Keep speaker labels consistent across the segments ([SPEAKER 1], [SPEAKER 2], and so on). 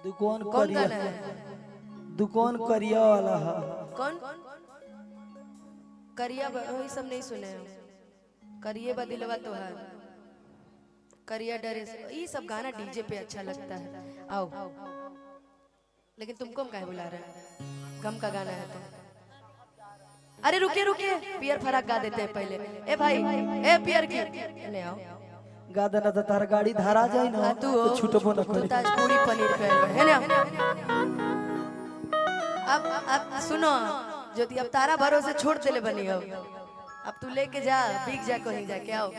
[SPEAKER 1] दुकान
[SPEAKER 2] कौन
[SPEAKER 1] करिया
[SPEAKER 2] गाना है?
[SPEAKER 1] दुकान करिया वाला है।
[SPEAKER 2] कौन? करिया वही सब नहीं सुने हम। करिए बदिलवा तो है, करिया डरे ये सब गाना डीजे पे अच्छा लगता है। आओ, लेकिन तुमको हम काहे बुला रहे हैं? गम का गाना है तो। अरे रुकिए रुकिए, पियर फराक गा देते हैं पहले। ए भाई, ए पियर की ले आओ।
[SPEAKER 1] गा देना तो तार गाड़ी धारा जाए ना
[SPEAKER 2] तू
[SPEAKER 1] तो छूटबो न
[SPEAKER 2] तू
[SPEAKER 1] करे।
[SPEAKER 2] ताज पूरी पनीर पे है ना। अब सुनो ज्योति, अब तारा भरोसे छोड़ देले बनी अब तू लेके जा, बिक जा कहीं जाके आओ,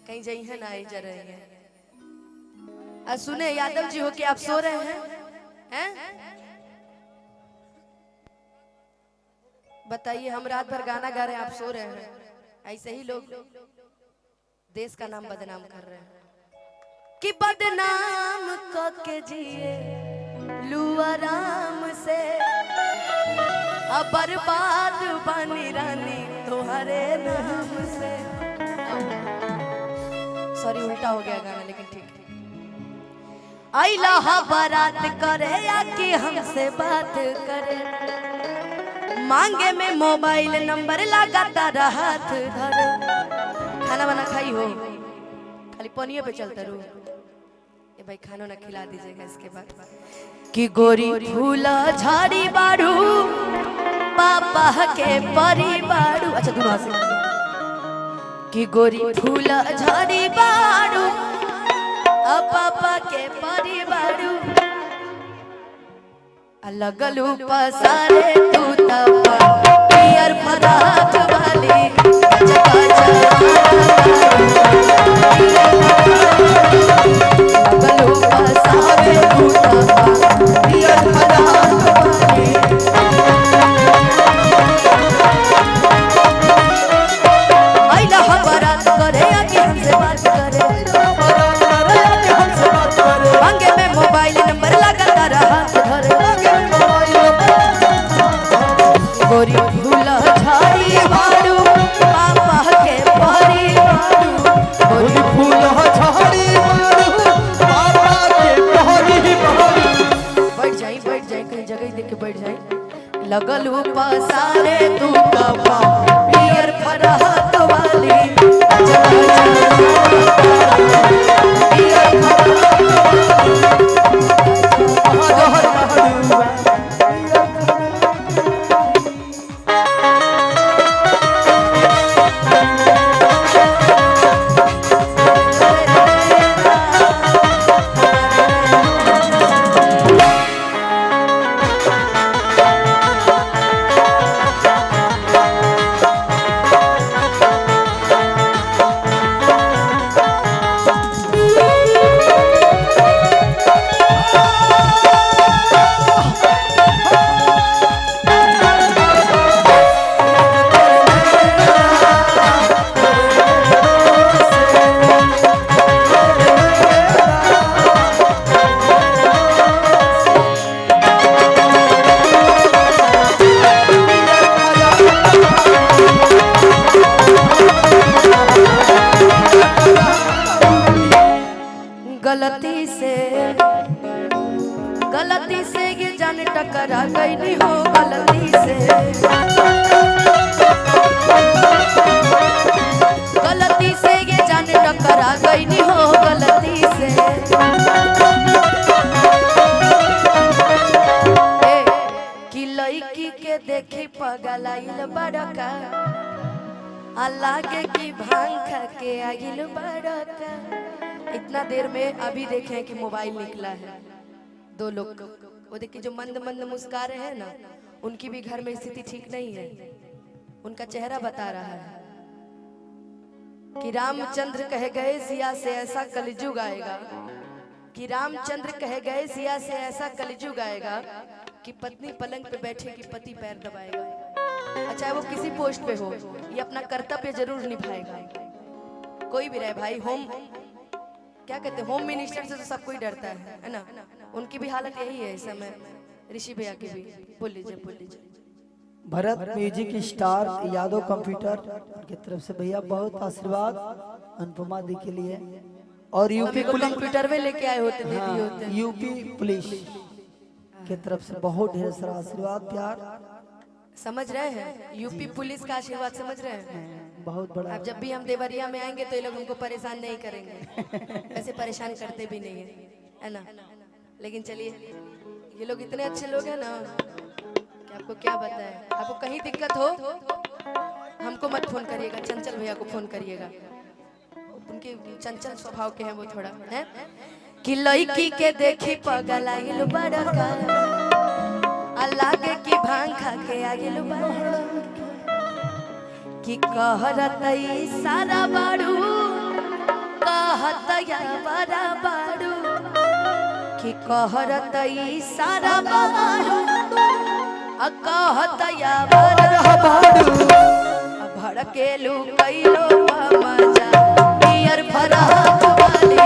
[SPEAKER 2] कहीं जाई है ना आई जा रही है। सुने यादव जी हो कि आप सो रहे हैं? बताइए, हम रात भर गाना गा रहे हैं, आप सो रहे हैं? ऐसे ही लोग देश का नाम बदनाम कर रहे हैं कि बदनाम करके जिए लू आराम से, अब बर्बाद बनी रानी तुम्हारे नाम से। सॉरी उल्टा हो गया गाना, लेकिन ठीक है। आइला हा बारात करे या कि हमसे बात करे, मांगे में मोबाइल नंबर लगातार हाथ धरे। खाना बना खाई हो, खाली पनिया पे चलता रू। ये भाई खाना ना खिला दीजिएगा इसके बाद। कि गोरी फूला झाड़ी बाड़ू पापा के परिवारू। अच्छा दोनों से। कि गोरी फूला झाड़ी बाड़ू पापा के परिवारू, लगलू पसारे तू तब पियर फराक वाली लगलू पसारे तू तब पियर फराक वाली। आइला बारात करे आके हमसे बात करे, मांगे में मोबाइल नंबर लगातार हाथ धरे। गोरी फूला झाड़ी बाड़ू पापा के परिवारू, गोरी फूला झाड़ी बाड़ू पापा के परिवारू। बैठ जाई कहीं जगह देख के बैठ जाई। लगल हो पसारे तू पापा पियर फराक वाली गलती से ये जान टकरा गई नहीं हो, गलती से ये जान टकरा गई नहीं हो, गलती से। कि लड़की के देखी पगलाइल बड़का, लागे की भांग खा के आगिल बड़का। इतना देर में अभी देखें कि मोबाइल निकला है, दो लोग वो देखिए जो मंद मंद मुस्कुरा रहे हैं ना, उनकी भी घर में स्थिति ठीक नहीं है। उनका चेहरा बता रहा है कि रामचंद्र कह गए सिया से ऐसा कलयुग आएगा, कि रामचंद्र कह गए सिया से ऐसा कलयुग आएगा कि पत्नी पलंग पे बैठेगी, पति पैर दबाएगा। अच्छा वो किसी पोस्ट पे हो, ये अपना कर्तव्य जरूर निभाएगा। कोई भी रहे भाई, होम क्या कहते हैं, होम मिनिस्टर से तो सब कोई डरता है ना। उनकी भी हालत यही है इस समय, ऋषि भैया की भी। बोल लीजिए।
[SPEAKER 1] भरत म्यूजिक स्टार यादव कंप्यूटर की तरफ से भैया बहुत आशीर्वाद अनुपमा दी के लिए। और यूपी पुलिस
[SPEAKER 2] कंप्यूटर में लेके आए होते, दे दिए होते।
[SPEAKER 1] यूपी पुलिस के तरफ से बहुत ढेर सारा आशीर्वाद प्यार।
[SPEAKER 2] समझ रहे हैं, यूपी पुलिस का आशीर्वाद समझ रहे हैं।
[SPEAKER 1] बहुत बड़ा।
[SPEAKER 2] अब जब भी हम देवरिया में आएंगे तो ये लोग हमको परेशान नहीं करेंगे, ऐसे परेशान करते भी नहीं है ना। लेकिन चलिए, ये लोग इतने अच्छे लोग हैं ना कि आपको क्या बताएं। आपको कहीं दिक्कत हो हमको मत फोन करिएगा, चंचल भैया को फोन करिएगा, उनके चंचल स्वभाव के हैं वो थोड़ा है। कि लड़की के देखी पगल आइल बड़का, लागे कि भांग खा के आइल बड़का, कि कहरत सारा बाड़ू, कहत या बड़ा बाड़ू, कि कहरत सारा बाड़ू, कहत या बड़ा बाड़ू, भड़केलू कैलो मजा पियर फराक वाली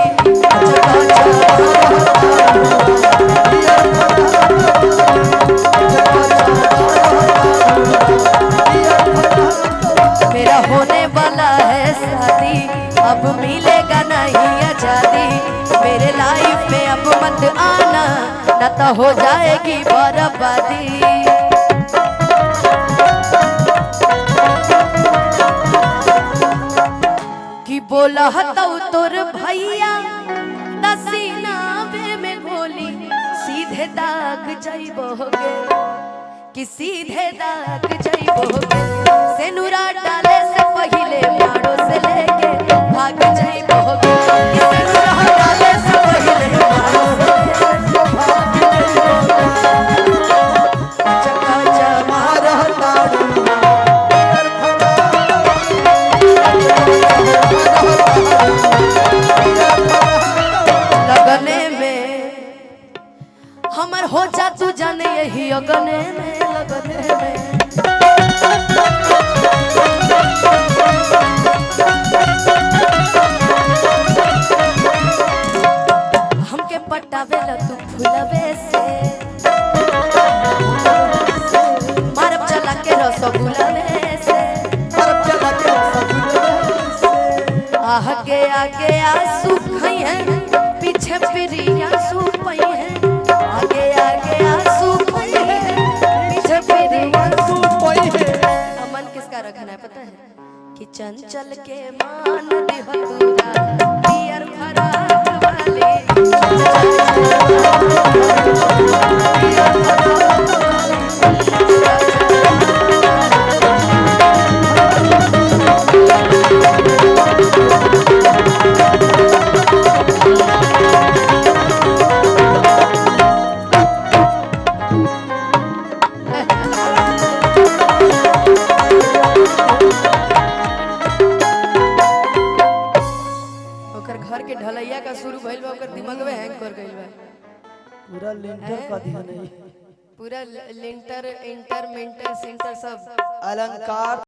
[SPEAKER 2] मेरा होने वाला है शादी, अब मिलेगा नहीं आजादी, मेरे लाइफ में अब मत आना, न तो हो जाएगी बर्बादी। कि बोला तो तोर भैया दसीना में गोली, सीधे दाग जाइबोगे, कि सीधे दाग जाइबोगे, सेनुरा डाले से पहले मारो से लेके भाग जाइबोगे, कि सेनुरा डाले से पहले मारो से लेके भाग जाइबोगे, चका चमा रहता लगने में हमर हो जा तू जाने यही अगने में, लगने में हमके पटावे ला तू फुलवे से, मारब चला के रसगुल्लावे से, मारब चला के रसगुल्लावे से, आगे आगे आंसू खई है, पीछे फिरी आंसू पई है, आगे आगे आंसू पई है, पीछे फिरी आंसू पई है। अमन किसका रखना है पता है? कि चंचल के मान दिहतुरा पियर फराक वाले, घर के ढलैया का शुरू भइल बा, ओकर दिमागवे हैंग कर गइल बा।
[SPEAKER 1] पूरा लिंटर का ध्यान नहीं,
[SPEAKER 2] पूरा लिंटर इंटर मिंटर सेंटर सब
[SPEAKER 1] अलंकार